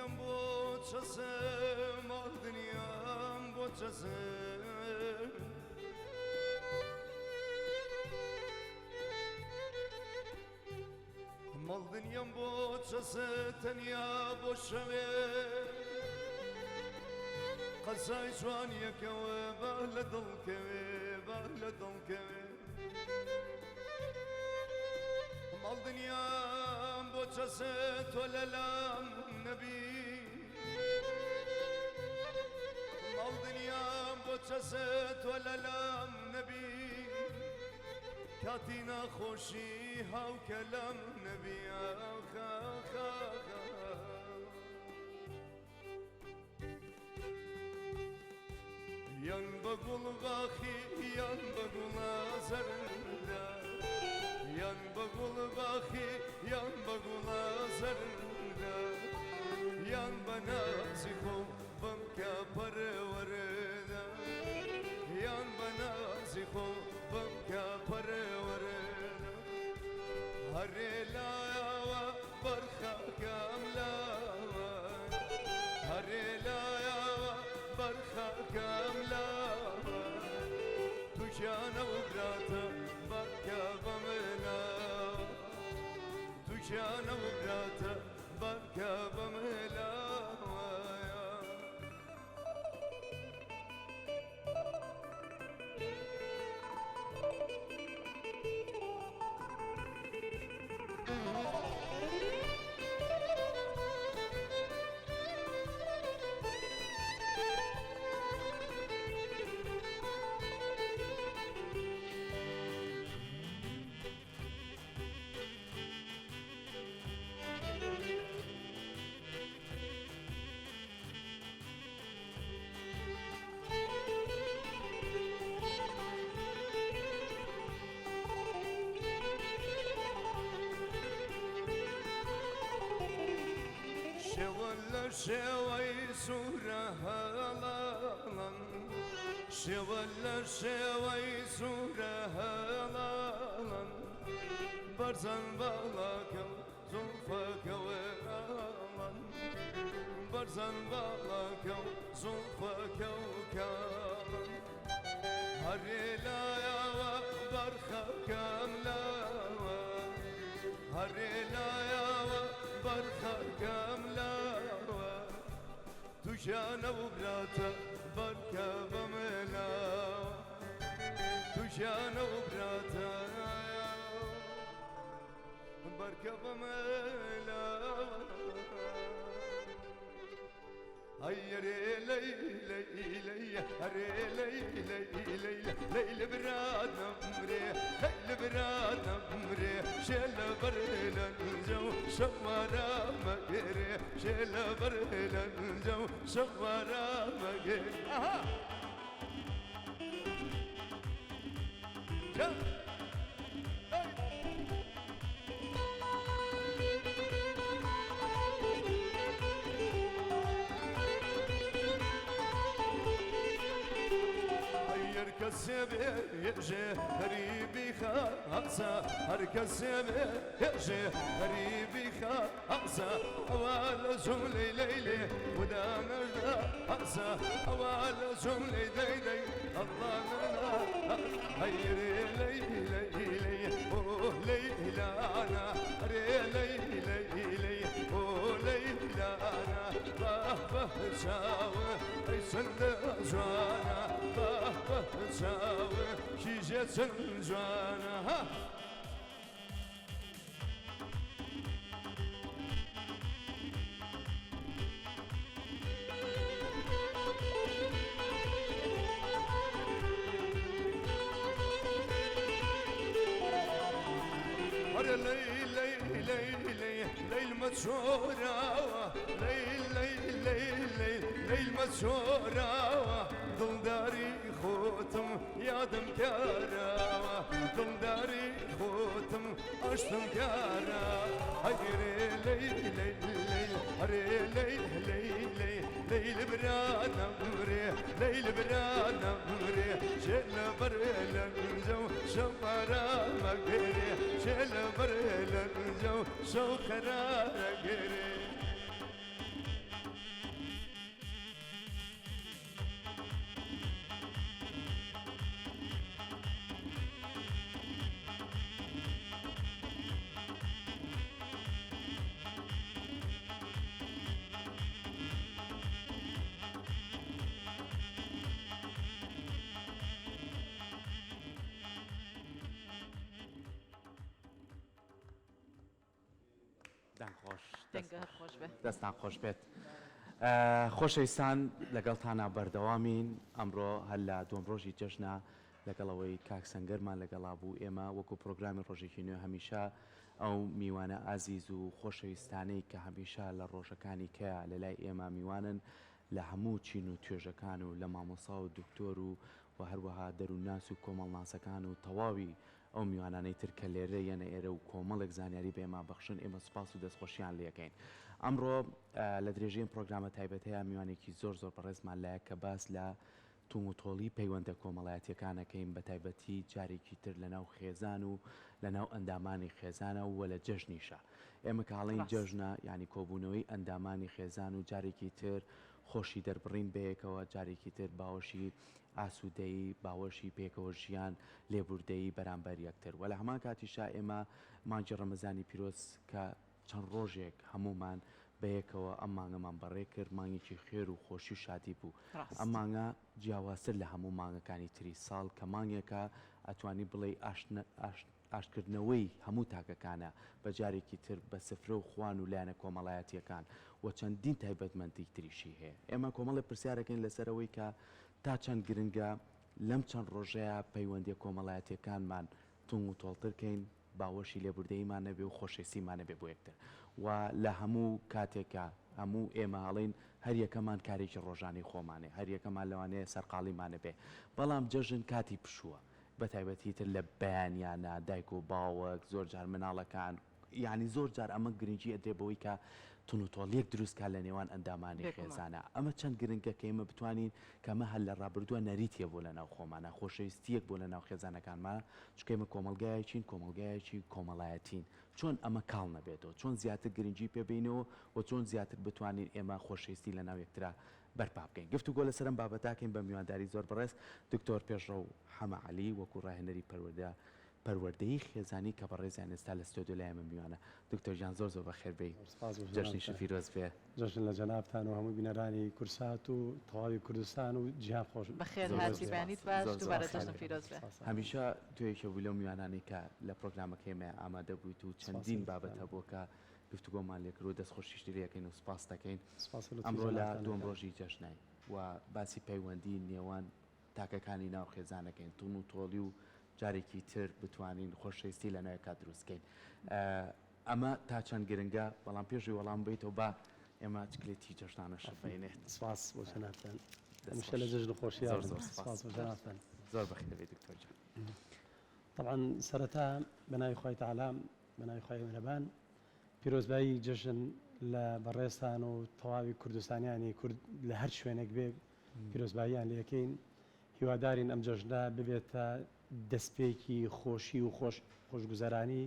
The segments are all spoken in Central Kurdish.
dünyam boçası, mal dünyam boçası. Mal dünyam boçası, tenya boşave. قصاي شوانيا كوي بهلا ضل كوي بهلا ضل كوي مال دنيا بوچست ولا لام نبي مال دنيا بوچست ولا لام نبي كاتينا خوشي هاو كلام نبي خا خا خا Yan bagul bahi, yan bagul azarında. Yan bagul bahi, yan bagul azarında. Yan bana ziko bamka parvarda. Yan bana ziko bamka parvarda. Harela wa barkha kamla. Harela برخا كاملة تجانا وبراتا بركا بملا تجانا وبراتا بركا بملا شوي سورة هالان شولا شوي سورة هالان برزان بالاكو زلفك وهالان برزان بالاكو زلفك وكالان هريلا يا برخا كاملا هريلا يا برخا كاملا تجانا وبراتا بركا بملا تجانا وبراتا بركا بملا هيا لي لي لي هري لي لي لي ليل براد نمري ليل براد نمري شل برل الجو شوارا مقري شل برل الجو شوارا مقري هركز يجي غريبي خاصة هركز يجي غريبي خاصة أول جملة ليلي ودانا خاصة أول جملة ليلي الله لا هيري ليلي ليلي أوه ليلى أنا ليلي ليلي أوه ليلى أنا باه شاوي سند جوانا باه شاوي كيجة جوانا ليل مسورة ليل مسورة ضل داري خوتم يادم كارا ضل داري خوتم اشتم كارا هيري ليل برانا مري ليل برانا مري شل برل الجو شمرا مقري شل برل الجو شو خرا قري دەستان خۆش دەنگەهت خۆش بێ. دەستان خۆش بێت. خۆشەویستان لەگەڵتانە بەردەوامین ئەمڕۆ هەر لە دوم ڕۆژی جەژنە لەگەڵەوەی کاک سەنگەرمان لەگەڵا بوو ئێمە وەکو پرۆگرامی ڕۆژێکی نوێ هەمیشە ئەو میوانە ئازیز و خۆشەویستانەی کە هەمیشە لە ڕۆژەکانی کەیە لە لای ئێمە میوانن لە هەموو چین و توێژەکان و لە مامۆسا و دکتۆر و هەروەها دەروونناس و کۆمەڵناسەکان و تەواوی ئەو میوانانەی تر کە لێرە یەنە ئێرە و کۆمەڵێک زانیاری بێمە بەخشن ئێمە سوپاس و دەستخۆشیان لەکەین. ئەمڕۆ لە درێژەیە پرۆگرامە تایبەتەیە میوانێکی زۆر بەڕێزمان لایە کە باس لە توم و تۆڵی پەیوەندە کۆمەڵایەتیەکانەکەین بە تایبەتی جارێکی تر لەناو خێزان و لەناو ئەندامانی خێزانە و لە جەژنیشە. ئێمە کاڵین جەژنە ینی کۆبوونەوەی ئەندامانی خێزان و جارێکی تر خۆشی دەربڕین بەیەکەوە، جارێکی تر باوەشی ئاسوودەی باوەشی پێکەوە ژیان لێبوردەیی بەرامبەر یەکتر. وە لە هەمان کاتیشا ئێمە مانگی ڕەمەزانی پیرۆز کە چەند ڕۆژێک هەمومان بەیەکەوە ئەم مانگەمان بەڕێ کرد، مانگێکی خێر و خۆشی و شادی بوو. ئەم مانگە جیاوازتر لە هەموو مانگەکانی تری ساڵ کە مانگێکە ئەتوانی بڵێ ئاشکردنەوەی هەموو تاکەکانە بە جارێکی تر بە سفرە و خوان و لایەنە کۆمەڵایەتیەکان و چەندین تایبەتمەندی تریشی هەیە. ئێمە کۆمەڵی پرسیارەکەین لەسەرەوەی کە تا چەند گرنگە لەم چەند ڕۆژەیە پەیوەندی کۆمەڵایەتیەکانمان توم و تۆڵترکەین، باوەشی لێبوردەیمان نەبێ و خۆشەویستیمان نەبێ بۆ یەکتر و لە هەموو کاتێکە هەموو ئێمە هەڵین هەر یەکەمان کارێکی ڕۆژانی خۆمانێ، هەر یەکەمان لەوانەیە سەرقاڵیمانە بێ، بەڵام جەژن کاتی پشووە بە تایبەتی تر لە بەیانیانە دایک و باوەک زۆر جار مناڵەکان، یعنی زۆر جار ئەمە گرنگی ئەدرێ بەوەی کە تونوتۆڵیەک دروستکە لە نێوان ئەندامانی خێزانە. ئەمە چەند گرنگە کە ئێمە بتوانین کەمە هەل لە ڕابردووە نەریتیە بۆ لە ناو خۆمانە، خۆشەویستیەک بۆ لە ناو خێزانەکانمانە، چکە ئێمە کۆمەلگایەکین کۆمەلگایەکی کۆمەڵایەتین، چۆن ئەمە کاڵ نەبێتەوە، چۆن زیاتر گرنگی پێبینەوە و چۆن زیاتر بتوانین ئێمە خۆشەویستی لە ناو یەکترا بەرپا بکەین. گفتوگۆ لەسەرم بابەتاکەین بە میوانداری زۆر بەڕێز دکتۆر پێشڕە و حەمە عەلی وەکو ڕاهێنەری پەروەردەیی خێزانی کە بەڕێزیان ئێستا لە ستۆدیۆ لای ئێمە میوانە. دکتۆر جان زۆر بەخێربێی، جەژنی شەفیرۆز بێ. جەژن لە جەنابتان و هەموو بینەرانی کورسات و تەواوی کوردستان و جیهان خۆش بەخێر هاتی بەیانیت باش دووبارە جەژن فیرۆز بێ. هەمیشە توێکە بوو لەو میوانانی کە لە پرۆگرامەکەیمە ئامادە بوویت و چەندین بابەت هەبووە کە گفتوگۆمان لێکرۆ دەستخۆشیشتی لەکەین و سپاس دەکەین. ئەمڕۆ لە دوم ڕۆژی جەژنای و باسی پەیوەندی نێوان تاکەکانی ناو خێزانەکەین، توم و تۆڵی و جارێکی تر بتوانین خۆشەویستی لە ناوێکا دروستکەین. ئەمە تا چەند گرنگە، بەڵام پێشی وەڵام بێتەوە با ئێمە چکلێتی جەژنانە شەفەینێت. سپاس بۆ جەنابتان، هەمیشە لە جەژن خۆشی سپاس بۆ جەنابتان. زۆر بەخێر بێت دکتۆر جان. طبعا سەرەتا بەناوی خۆی تەعالا بەناوی خۆی میهرەبان پیرۆزبایی جەژن لە بەڕێستان و تەواوی کوردستانیانی کورد لە هەر شوێنێک بێ پیرۆزباییان لە یەکەین. هیوادارین ئەم جەژنە ببێتە دەستپێکی خۆشی و خۆشگوزەرانی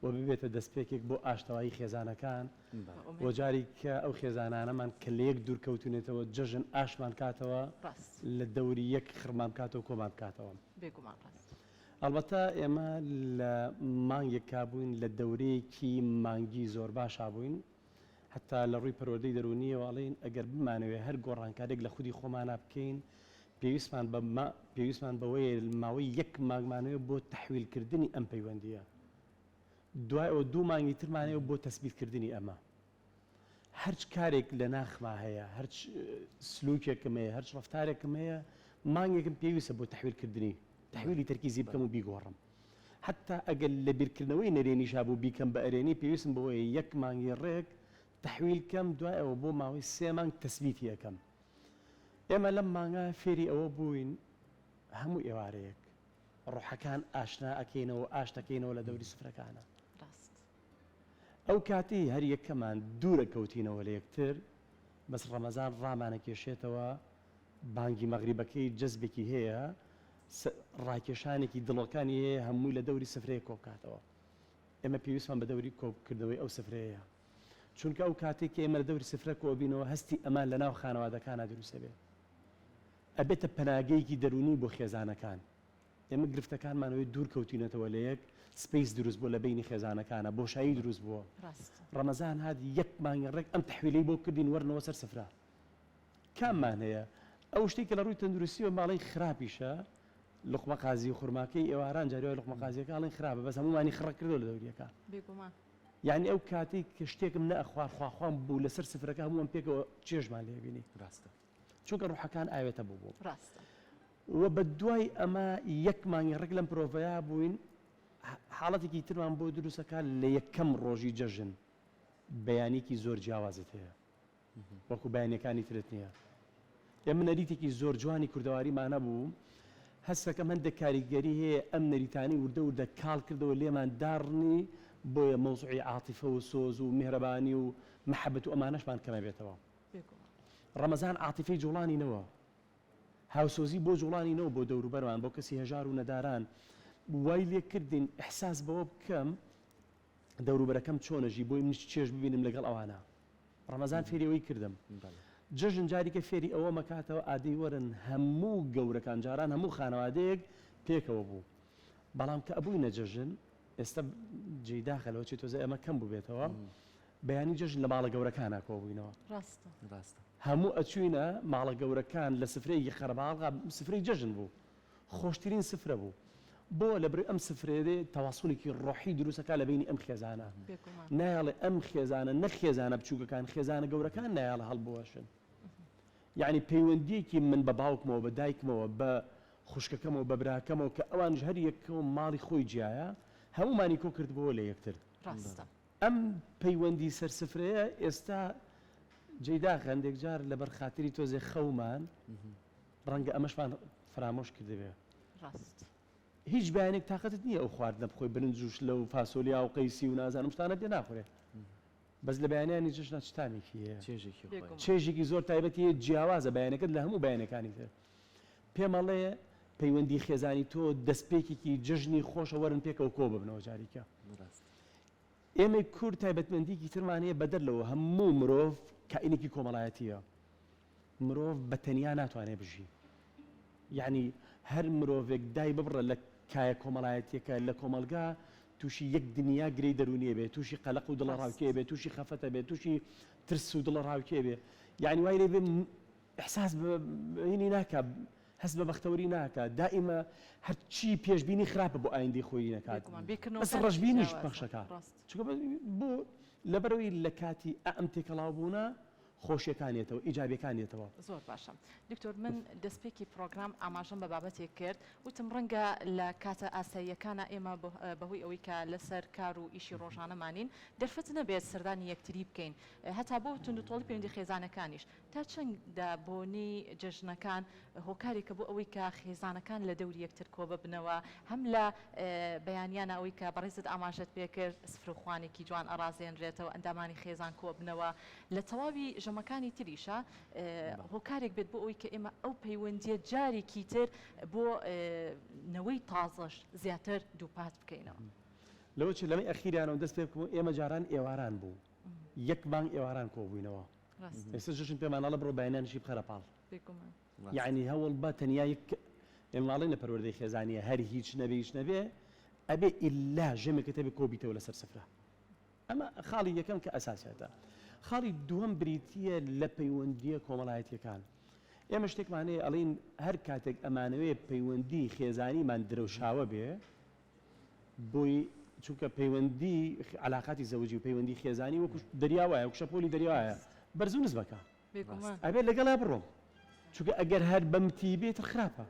و ببێتە دەستپێکێک بۆ ئاشتەوایی خێزانەکان بۆ جاری کە ئەو خێزانانەمان کە لە یەک دوورکەوتونێتەوە جەژن ئاشمان کاتەوە لە دەوری یەک خڕمان کاتەوە کۆمان بکاتەوە. ئەڵبەتە ئێمە لە مانگێک کابووین لە دەورەیەکی مانگی زۆر باشا بووین، حتا لە ڕووی پەروەردەی دەرونیەوەڵین ئەگەر بمانەوێ هەر گۆڕانکارێک لە خودی خۆمانە بکەین پێویستمان بەوەی ماوەی یەک مانگمانەوە بۆ تەحویلکردنی ئەم پەیوەندیە، دوای ئەو دوو مانگی ترمانەوە بۆ تەسبیتکردنی ئەمە. هەرچ کارێک لە ناخما هەیە، هەرچ سلوکێکم هەیە، هەرچ ڕەفتارێکم هەیە، مانگێکم پێویستە بۆ تەحویلکردنی تەحویلی تەرکیزی بکەم و بیگۆڕم. حتا ئەگەر لە بیرکردنەوەی نەرێنیشا بوو بیکەم بە ئەرێنی پێویستم بەوەی یەک مانگی ڕێک تەحویلکەم، دوای ئەوە بۆ ماوەی 3 مانگ تەسبیتی یەکەم. ئێمە لەم مانگە فێری ئەوە بووین هەموو ئێوارەیەک ڕۆحەکان ئاشنا ئەکەینەوە ئاشتەکەینەوە لە دەوری سفرەکانە. ئەو کاتی هەر یەکەمان دوورە کەوتینەوە لە یەکتر، بەس ڕەمەزان ڕامانە کێشێتەوە، بانگی مەغریبەکەی جەزبێکی هەیە، ڕاکێشانێکی دڵەکانی هەیە هەمووی لە دەوری سفرەیە کۆبکاتەوە. ئێمە پێویستمان بە دەوری کۆبکردنەوەی ئەو سفرەیە، چونکە ئەو کاتێک کە ئێمە لە دەوری سفرە کۆبینەوە هەستی ئەمان لە ناو خانەوادەکانە دروستە بێت، ئەبێتە پەناگەیەکی دەرونی بۆ خێزانەکان. ئێمە گرفتەکانمانەوەی دوور کەوتینەتەوە لە یەک سپیس دروست بۆ لە بینی خێزانەکانە، بۆشایی دروست بووە. ڕەمەزان هات یەک مانگی ڕێک ئەم تەحویلەی بۆ کردین وەرنەوە سەر سفرە. کاممان هەیە ئەو شتێک لە ڕووی تەندروستیەوە ماڵی خراپیشە، لقمە قازی و خورماکەی ئێواران جاریەوە لقمە قازیەکە ئاڵین خراپە، بەس هەمومانی خڕە کردەوە لە دەوریەکە. یعنی ئەو کاتێک کە شتێکم نەخوار خواخوام بوو لەسەر سفرەکە هەمووان پێکەوە چێژمان لێبینی ڕاستە چونکە ڕوحەکان ئاوێتە بوو ڕاستە و بە دوای ئەمە یەک مانگی ڕێک لەم پرۆڤەیە بووین حاڵەتێکی ترمان بۆ دروستەکە لە یەکەم ڕۆژی جەژن بەیانێکی زۆر جیاوازت هەیە وەکو بەیانەکانی ترت نییە ئێمە نەریتێکی زۆر جوانی کوردەواریمانە بوو هەستەکەم هەندێک کاریگەری هەیە ئەم نەریتانی وردە وردە کاڵ کردەوە لێمان داڕنی بۆیە مەوزوعی عاتیفە و سۆز و میهرەبانی و محەبەت و ئەمانەشمان کەمە بێتەوە ڕەمەزان عاتیفەی جوڵانینەوە هاوسۆزی بۆ جوڵانینەوە بۆ دەوروبەرمان بۆ کەسی هەژار و نەداران وای لێ کردین ئەحساس بەوە بکەم دەوروبەرەکەم چۆنەژی بۆی منیش چێژ ببینم لەگەڵ ئەوانە ڕەمەزان فێریەوەی کردم جەژن جاریکە فێری ئەوە مەکاتەوە ئادەی وەرن هەموو گەورەکان جاران هەموو خانەوادەیەک پێکەوە بوو بەڵام کە ئەبووی نەجەژن ئێستا جێداخەلەوە چی تۆزە ئەمە کەم بوو بێتەوە بەیانی جەژن لە ماڵە گەورەکانە کۆ بووینەوە ڕاستە هەموو ئەچوینە ماڵە گەورەکان لە سفرەیەکی خەرباڵغا سفرەی جەژن بوو خۆشترین سفرە بوو بۆ لەبڕی ئەم سفرێدێ تەواسوڵێکی ڕۆحی دروستەکە لە بینی ئەم خێزانە نایڵێ ئەم خێزانە نەخێزانە بچووکەکان خێزانە گەورەکان نایڵە هەڵبوەشن یعنی پەیوەندیەکی من بە باوکمەوە بە دایکمەوە بە خوشکەکەمەوە بە براکەمەوە کە ئەوانش هەر یەکەوە ماڵی خۆی جیایە هەمومانی کۆ کردبەوە لە یەکتر ئەم پەیوەندی سەرسفرەیە ئێستا جێدا هەندێک جار لەبەر خاتری تۆزێ خەومان ڕەنگە ئەمەشمان فرامۆش کردبێ هیچ بەیانێک تااقەتت نییە ئەو خواردنە بخۆی برنجوش لەو فاسۆلیا و قەیسی و نازانم شتانە دێ ناخورێ بەس لە بەیانیانی جشنە شتانێکی هەیە چێژێکی زۆر تایبەتی جیاوازە بەیانەکەت لە هەموو بەیانەکانی تر پێمەڵێ پەیوەندی خێزانی تۆ دەستپێکێکی جژنی خۆشە وەرن پێکەوە کۆ ببنەوە جاریکە ئێمە کورد تایبەتمەندیکی ترمانەیە بەدەر لەوە هەموو مرۆڤ کائینێکی کۆمەڵایەتیە مرۆڤ بە تەنیا ناتوانێت بژی یعنی هەر مرۆڤێک دای ببڕە لە کایە کۆمەڵایەتیەکە لە کۆمەلگا تووشی یەک دنیا گرەی دەرونیە بێت تووشی قەلق و دڵە ڕاوکێ بێت تووشی خەفەتە بێت تووشی ترس و دڵە ڕاوکێ بێ یعنی وای لێ بێ ئەحساس بینی ناکە هەست بە بەختەوەری ناکە دائیمە هەرچی پێشبینی خراپە بۆ ئایندی خۆی نەکات بەس ڕەشبینیش بەخشەکە چونکە بۆ لەبەرەوەی لە کاتی ئەم تێکەڵاو بوونە خۆشیەکانێتەوە ئیجابیەکانێتەوە زۆر باشە دکتۆر من دەستپێکی پرۆگرام ئاماژەم بە بابەتێک کرد وتم ڕەنگە لە کاتە ئاساییەکانە ئێمە بەهۆی ئەوەی کە لەسەر کار و ئیشی ڕۆژانەمانین دەرفەت نەبێت سەردانی یەکتری بکەین هەتا بۆ توندوتۆڵی پەیوەندی خێزانەکانیش تا چەندە بۆنی جەژنەکان هۆکارێکە بۆ ئەوەی کە خێزانەکان لە دەوری یەکتر کۆ ببنەوە هەم لە بەیانیانە ئەوەی کە بەڕێزت ئاماژەت پێکرد سفرخوانێکی جوان ئەڕازێنرێتەوە ئەندامانی خێزان کۆ بنەوە لە تەواوی ژەمەکانی تریشە هۆکارێک بێت بۆ ئەوی کە ئێمە ئەو پەیوەندیە جارێکی تر بۆ نەوەی تازەش زیاتر دووپات بکەینەوە لەوە چ لەمە ئەخیرانەوە دەست پێ بکەم ئێمە جاران ئێواران بوو یەک مانگ ئێواران کۆبووینەوە ئێستا جژن پێمانەڵە بڕۆ بەیانانشی بخەرە پاڵ یعنی هەوڵ بە تەنیا ئێماڵی نەپەروەردەی خێزانیە هەر هیچ نەبێ هیچ نەبێ ئەبێ ئیلا ژەمێکە بێ کۆبیتەوە لەسەر سفرە ئەمە خاڵی یەکەم کە ئەساسیاتە خاڵی دووەم بریتیە لە پەیوەندیە کۆمەڵایەتیەکان ئێمە شتێکمانەیە ئەڵین هەر کاتێک ئەمانەوەی پەیوەندی خێزانیمان درەوشاوە بێ بۆی چونکە پەیوەندی علاقاتی زەوجی و پەیوەندی خێزانی وەکو دەریاوایە وەکو شەپۆلی دەریاوایە بەرزوو نزبەکە ئەبێت لەگەڵا بڕۆم چونکە ئەگەر هەر بەمتی بێت خراپە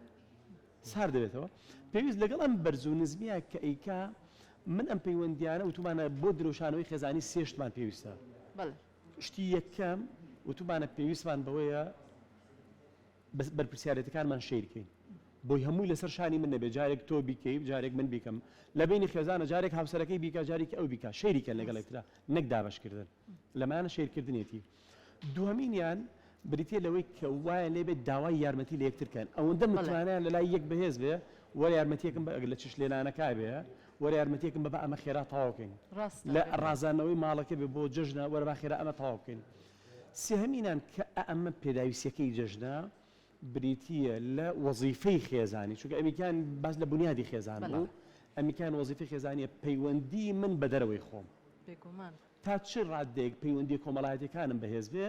سار دەبێتەوە پێویست لەگەڵ ئەم بەرزوو نزمیە کە ئەیکا من ئەم پەیوەندیانە وتومانە بۆ درۆشانەوەی خێزانی سێشتمان پێویستە شتی یەکەم وتومانە پێویستمان بەوەیە بەرپرسیارەتەکانمان شێرکەین بۆی هەمووی لەسەر شانی من نەبێت جارێک تۆ بیکەی جارێک من بیکەم لە بینی خێزانە جارێک هاوسەرەکەی بیکە جارێک ئەو بیکە شێریکە لەگەڵ یەکترا نەک دابەشکردن لەمانە شێرکردنێتی دووەمینیان بریتە لەوەی کە وایە لێبێت داوای یارمەتی لە یەکترکەن ئەوەندە متوانیان لە لای یەک بەهێز بێ وەرە یارمەتیەکەم لە چش لێنانەکە بێ وەرە یارمەتیەکەم بە ئەمە خێرا تەواوکەین لە ڕازانەوەی ماڵەکە بێ بۆ جژنە وەرە با خێرا ئەمە تەواوکەین سێهەمینان کە ئەمە پێداویستیەکەی جژنە بریتیە لە وەزیفەی خێزانی چونکە ئەمیکان باز لە بنیادی خێزان بوو ئەمیکان وەزیفەی خێزانیە پەیوەندی من بە دەرەوەی خۆم تا چ ڕادێک پەیوەندی کۆمەڵایەتەکانم بەهێز بێ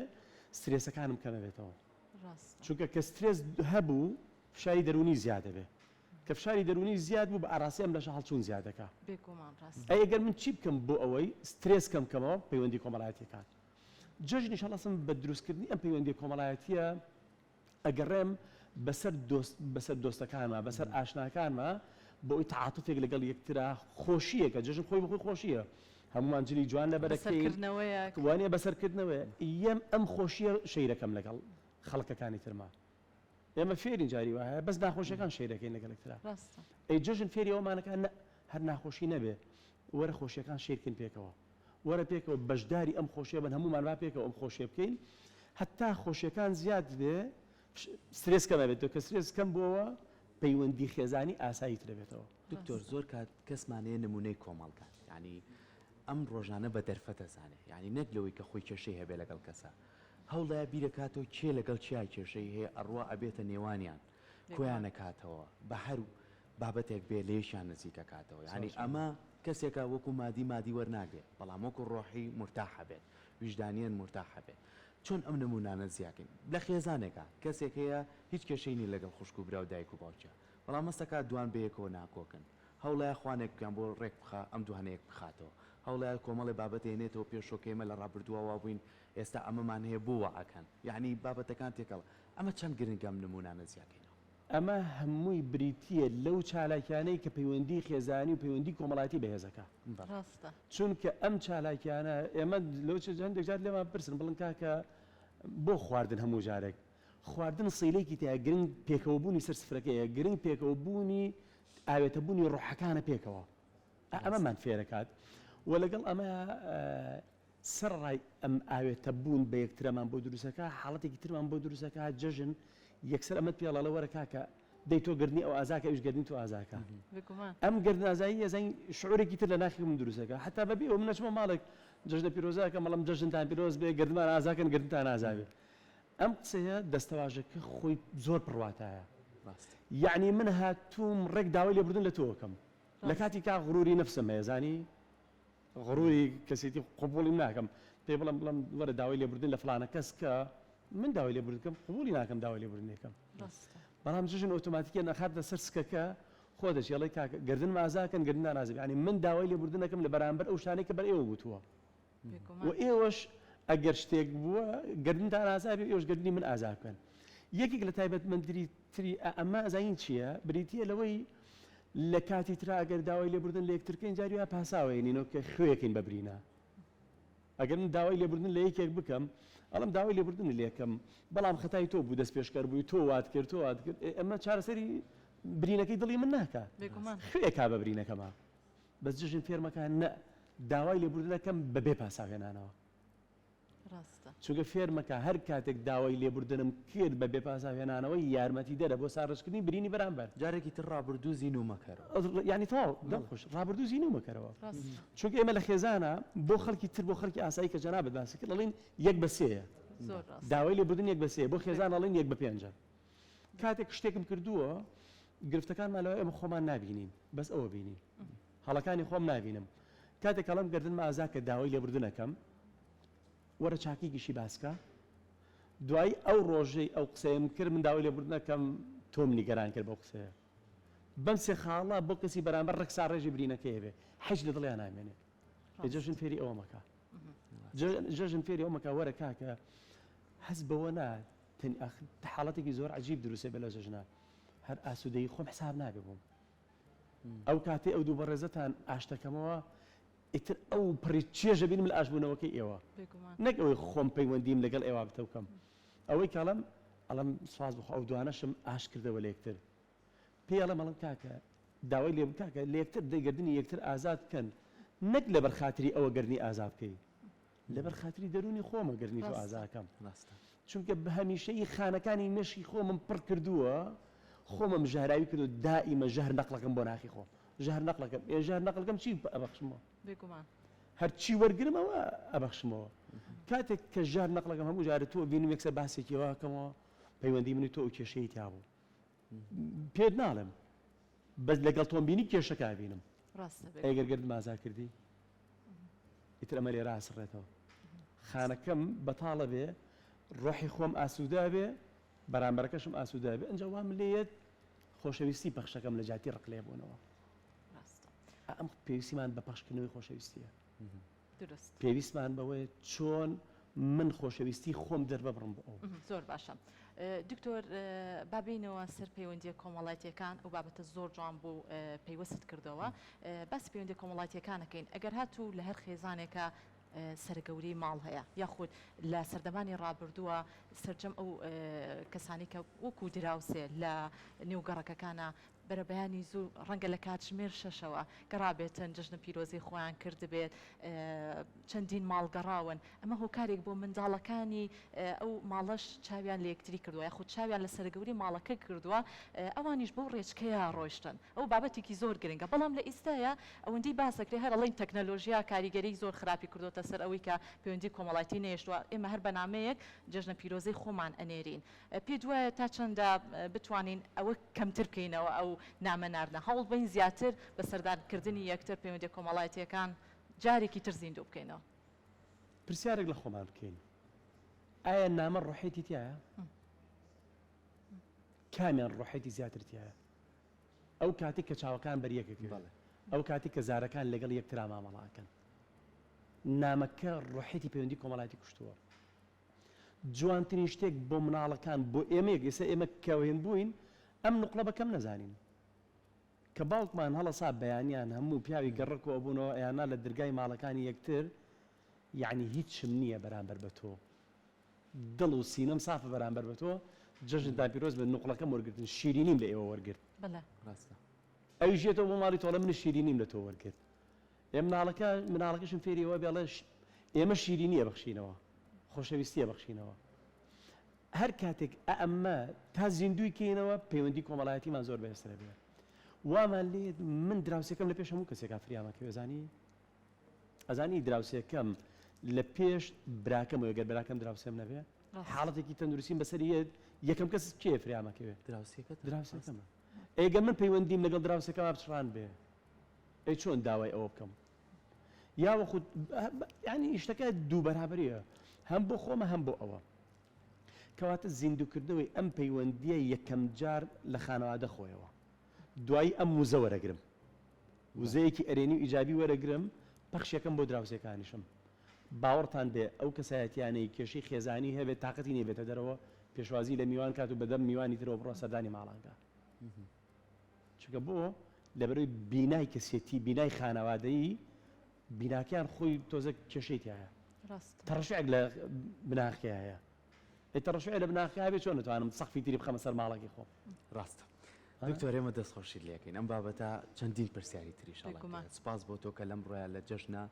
سترێسەکانم کەمە بێتەوە چونکە کە سترێس هەبوو فشاری دەرونی زیادە بێ کە فشاری دەرونی زیاد بوو بە ئاراسیم لە شەحڵ چوون زیادەکە بێگومان ڕاست ئەگەر من چی بکەم بۆ ئەوەی سترێس کەم کەمەوە پەیوەندی کۆمەڵایەتیەکان جەژنی شەڵەسم بە دروستکردنی ئەم پەیوەندی کۆمەڵایەتیە ئەگەڕێم بەسەر دۆستەکانمە بەسەر ئاشناکانمە بۆ ئەوی تعاتوفێک لەگەڵ یەکترا خۆشیەکە جەژن خۆی بەخۆی خۆشیە هەمومان جلی جوان لە بەرەکەی وانێ بەسەرکردنەوەی یەم ئەم خۆشیە شەیرەکەم لەگەڵ خەڵکەکانی ترما ئێمە فێرین جاری وایە بەس ناخۆشیەکان شەیرەکەین لەگەڵ یەکترا ئەی جەژن فێری ئەومانەکان هەر ناخۆشی نەبێ وەرە خۆشیەکان شێرکن پێکەوە وەرە پێکەوە بەشداری ئەم خۆشیە بن هەمومان با پێکەوە ئەم خۆشیە بکەین هەتا خۆشیەکان زیاد بێ سترێس کەمە بێتەوە کە سترێس کەم بووەوە پەیوەندی خێزانی ئاسایی ترە بێتەوە دکتۆر زۆر کات کەسمانەیە نمونەی کۆمەڵگات ینی ئەم ڕۆژانە بە دەرفەتە زانێ ینی نەک لەوەی کە خۆی کێشەی هەبێ لەگەڵ کەسە هەوڵدایە بیرەکاتەوە کێ لەگەڵ چیا کێشەی هەیە ئەڕوا ئەبێتە نێوانیان کۆیان نەکاتەوە بە هەر بابەتێک بێ لێشیان نزیکە کاتەوە ینی ئەمە کەسێکە وەکو مادی وەرناگرێت بەڵام وەکو ڕۆحی مرتاحە بێت ویژدانیان مرتاحە بێت چۆن ئەم نمونانە زیاکەین لە خێزانێکە کەسێک هەیە هیچ کێشەینی لەگەڵ خوشک و برا و دایک و باوچە بەڵام مەستەکە دوان بەیەکەوە ناکۆکن هەوڵایە خوانێکیان بۆ ڕێک بخە ئەم دوانەیەک بخاتەوە هەوڵایە کۆمەڵی بابەتێنێتەوە پێشۆکەیمە لە ڕابردووەوە بووین ئێستا ئەمەمان هەیە بووە ئەکەن یعنی بابەتەکان تێکەڵ ئەمە چەند گرنگەم نمونانە زیاکەینەوە ئەمە هەمووی بریتیە لەو چالاکیانەی کە پەیوەندی خێزانی و پەیوەندی کۆمەڵاتی بەهێزەکە چونکە ئەم چالاکیانە ئێمە لەو هەندێک جار لێمان پرسن بڵن کاکە بۆ خواردن هەموو جارێک خواردن سیلەیەکی تیا گرنگ پێکەوەبوونی سەر سفرەکەیە گرنگ پێکەوەبوونی ئاوێتەبوونی ڕۆحەکانە پێکەوە ئەمەمان فێرەکات و لەگەڵ ئەمە سەرڕای ئەم ئاوێتەبوون بە یەکترەمان بۆ دروستەکە حاڵەتێکی ترمان بۆ دروستەکە جەژن یەکسەر ئەمەت پێڵە وەرە کاکە دەی تۆ گردنی ئەو ئازاکە ئەوش گردنی تۆ ئازاکە ئەم گردن ئازایی ئەزای شعورێکی تر لە ناخی من دروستەکە حتا بەبێ ئەو منەچمە ماڵێک جەژنە پیرۆزاکە مەڵم جەژنتان پیرۆز بێ گردمان ئازاکەن گردنتان ئازاوێ ئەم قسەیە دەستەواژەکە خۆی زۆر پڕواتایە یعنی من هاتووم ڕێک داوای لێبوردن لە تۆکەم لە کاتی کا غروری نفسم هەیە زانی غروری کەسێتی قبوڵی ناکەم پێ بڵم وەرە داوای لێبوردن لە فلانە کەس کە من داوای لێبوردنکەم قبوڵی ناکەم داوای لێبوردنێکم بەڵام جژن ئۆتۆماتیکە نەخاتە سەر سکەکە خۆ دەچێت ئەڵێ کاکە گردن ئازاکەن گردنان ئازاب ینی من داوای لێبوردنەکەم لە بەرامبەر ئەو شتانەی کە بەر ئێوە بووتووە و ئێوەش ئەگەر شتێک بووە گردنتان ئازابی ئێوەش گردنی من ئازاکەن یەکێک لە تایبەتمەندی تری ئەمە ئەزاین چییە بریتیە لەوەی لە کاتی ترا ئەگەر داوای لێبوردن لە یەکترکەین جاریوە پاساوەینینەوە کە خوێەکەین بەبرینە ئەگەر من داوای لێبوردن لە یەکێک بکەم ئەڵم داوای لێبوردن لێکم بەڵام خەتای تۆ بوو دەست پێشکەر بووی تۆ وات کرد ئەمە چارەسەری برینەکەی دڵی من ناکە خوێکا بە برینەکەمە بەس جژن فێرمەکان نە داوای لێبوردنەکەم بەبێ پاساوێنانەوە چونکە فێرمەکە هەر کاتێک داوای لێبوردنم کرد بە بێ پاساوێنانەوەی یارمەتی دەرە بۆ ساڕشکردنی برینی بەرامبەر جارێکی تر ڕابردوو زین و مەکەرەوە ینی تەواو دڵخۆش ڕابردوو زین و مەکەرەوە چونکە ئێمە لە خێزانە بۆ خەڵکی تر بۆ خەڵکی ئاسایی کە جەنابەت باسی کرد ئەڵێن یەک بە سێیە داوای لێبوردن یەک بە سێ بۆ خێزان ئەڵێن یەک بە پێنجە کاتێک شتێکم کردووە گرفتەکانمان لەوە ئێمە خۆمان نابینین بەس ئەوە بینین هەڵەکانی خۆم نابینم کاتێک ئەڵم گردنمە ئازاکە داوای لێبوردنەکەم وەرە چاکیگیشی باسکە دوای ئەو ڕۆژەی ئەو قسەیەم کرد من داوای لێبوردنەکەم تۆم نیگەران کرد بەو قسەیە بەم سێ خاڵە بۆ کەسی بەرامبەر ڕێکسا ڕێژی برینەکەی بێ حەج لە دڵیان نامێنێ جەژن فێری ئەوە مەکە جەژن فێری ئەو مەکە وەرە کاکە هەست بەوە نا حاڵەتێکی زۆر عەجیب دروستێ بە لە جەژنە هەر ئاسوودەی خۆم حساب نابێ بووم ئەو کاتێ ئەو دوو بەڕێزەتان ئاشتەکەمەوە ئیتر ئەو پڕی چێژە بینم لە ئاشبوونەوەکەی ئێوە نەک ئەوەی خۆم پەیوەندیم لەگەڵ ئێوە بتەوکەم ئەوەی کاڵم ئەڵم سواز بخۆ ئەو دوانەشم ئاش کردەوە لە یەکتر پێی ئەڵم ئەڵم کاکە داوای لێ کاکە لە یەکتر دەیگردنی یەکتر ئازاد بکەن نەک لەبەر خاتری ئەوە گەرنی ئازاد بکەی لەبەر خاتری دەرونی خۆمە گەرنی تۆ ئازاکەم چونکە بە هەمیشەی خانەکانی مێشی خۆمم پڕ کردووە خۆمم ژەهراوی کردو دائیمە ژەهر نەقڵەکەم بۆ ناخی خۆ ژەهر نەقڵەکەم ژەهر نەقڵەکەم چی ئەبەخشمەوە هەرچی وەرگرمەوە ئەبەخشمەوە کاتێک کە ژەهر نەقڵەکەم هەموو جارە تۆ بینم یەکسەر باسێکیەوەکەمەوە پەیوەندی منی تۆ ئەو کێشەی تیا بوو پێت ناڵێم بەس لەگەڵ تۆم بینی کێشەکە بینم ئەگەر گردم ئازا کردی ئیتر ئەمە لێ ڕاستڕێتەوە خانەکەم بەتاڵە بێ ڕۆحی خۆم ئاسوودا بێ بەرامبەرەکەشم ئاسوودا بێ ئەنجا وام لێیت خۆشەویستی بەخشەکەم لە جاتی ڕقلێ بوونەوە ڕاستە ئەم پێویستیمان بە پەخشکردنەوەی خۆشەویستیە درست پێویستمان بەوەی چۆن من خۆشەویستی خۆم دەرببڕم بۆ ئەو زۆر باشە دکتۆر بابینەوە سەر پەیوەندی کۆمەڵایەتیەکان ئەو بابەتە زۆر جوان بوو پێیوەست کردەوە باسی پەیوەندی کۆمەڵایەتیەکانەکەین ئەگەر هاتوو لە هەر خێزانێکە سەرگەوری ماڵ هەیە یاخود لە سەردەمانی ڕابردووە سرجەم ئەو کەسانی کە وەکو دراوسێ لە نێوگەڕەکەکانە بەرەبەیانی زوو ڕەنگە لە کاتژمێر شەشەوە گەڕابێتن جژنە پیرۆزی خۆیان کرد بێت چەندین ماڵگەڕاون ئەمە هۆکارێک بۆ منداڵەکانی ئەو ماڵەش چاویان لە یەکتری کردووە یاخود چاویان لە سەرگەوری ماڵەکە کردووە ئەوانیش بۆ ڕێچکەیە ڕۆیشتن ئەو بابەتێکی زۆر گرنگە بەڵام لە ئیستاە ئەوەندی باسەکرێ هەر ئەڵین تەکنەلۆژیا کاریگەری زۆر خراپی کردوتە سەر ئەوەی کە پەیوەندی کۆمەڵایەتی نێشتووە ئێمە هەر بەنامەیەک جژنە پیرۆزەی خۆمان ئەنێرین پێ دوایە تا چەندە بتوانین ئەوە کەمتر بکەینەوە ئەو نامە ناردنە هەوڵ بین زیاتر بە سەردانکردنی یەکتر پەیوەندی کۆمەڵایەتیەکان جارێکی تر زیندوو بکەینەوە پرسیارێک لە خۆمان بکەین ئایا نامە ڕۆحێتی تایە کامیان ڕۆحێتی زیاتر تایە ئەو کاتێک کە چاوەکان بەریەکەکە ئەو کاتێک کە زارەکان لەگەڵ یەکترا مامەڵاکەن نامەکە ڕۆحێتی پەیوەندی کۆمەڵایەتی کوشتووە جوانترین شتێک بۆ مناڵەکان بۆ ئێمەیەک ئێستا ئێمە کەوێن بووین ئەم نقڵە بەکەم نەزانین کە باوکمان هەڵەسا بەیانیان هەموو پیاوی گەڕکەوە بوونەوە ئەیانە لە دەرگای ماڵەکانی یەکتر یعنی هیچم نییە بەرامبەر بە تۆ دڵ و سینەم سافە بەرامبەر بە تۆ جژندا پیرۆز بە نقڵەکەم وەرگرتن شیرینیم لە ئێوە وەرگرت بەڵێ ڕاستە ئەویش ژێتەوە بۆ ماڵی تۆڵە من شیرینیم لە تۆ وەرگرت مناڵەکەشم فێریەوە بێڵێش ئێمە شیرینیە بەخشینەوە خۆشەویستیە بەخشینەوە هەر کاتێک ئەمە تا زیندوی کەینەوە پەیوەندی کۆمەڵایەتیمان زۆر بەهێزترە بێت وامان لێ من دراوسەکەم لە پێش هەموو کەسێک فریامەکە ئەزانی دراوسەکەم لە پێش براکەم وەگەر براکەم دراوسێم نەبێ حاڵەتێکی تەندروستیم بەسەر یەکەم کەس کێ فریامەکەوێ دراوسەکەمە ئێگە من پەیوەندیم لەگەڵ دراوسەکەم بچڕان بێ ئەی چۆن داوای ئەوە بکەم یاوە خود ینی شتەکە دوو بەرابەریە هەم بۆ خۆمە هەم بۆ ئەوە کەواتە زیندوکردنەوەی ئەم پەیوەندیە یەکەم جار لە خانەوادە خۆیەوە دوایی ئەم وزە وەرەگرم وزەیەکی ئەرێنی و ئیجابی وەرەگرم پەخشیەکەم بۆ دراوسەکانیشم باوەڕتان بێ ئەو کەسایەتیانەی کێشەی خێزانی هەبێت تااقەتی نێبێتە دەرەوە پێشوازی لە میوان کات و بەدەم میوانی ترەوە بڕۆ سەردانی ماڵانگە چکە بۆ لەبەرەوەی بینای کەسێتی بینای خانەوادەیی بیناکیان خۆی تۆزە کێشەیتیایە تەڕەشعێک لە بناخی هەیە تەڕەشعێ لە بناخی هەبێت چۆن نتوانم سەقفی تری بخەمە سەر ماڵێکی خۆم ڕاستە دکتۆر ئێمە دەستخۆشی لەکەین ئەم بابەتە چەندین پرسیاری تریشەڵ سپاس بۆ تۆ کە لەم ڕۆیە لە جەژنە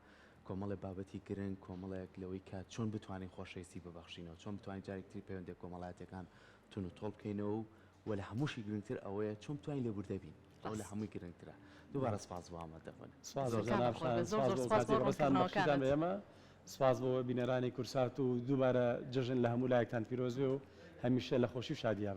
کۆمەڵی بابەتی گرنگ کۆمەڵێک لەوەی کە چۆن بتوانین خۆشەویستی ببەخشینەوە چۆن بتوانین جارێکتری پەیوەندی کۆمەڵایەتەکان تون و تۆڵ بکەینەوە و لە هەمووشی گرنگتر ئەوەیە چۆن بتوانین لێبوردەبین ئەو لە هەمووی گرنگترە دووبارە سپاس بۆ ئامادەبوون سپاس بۆ بینەرانی کورسات و دووبارە جژن لە هەموو لایەکتان پیرۆز بێ و هەمیشە لە خۆشی و شادیابن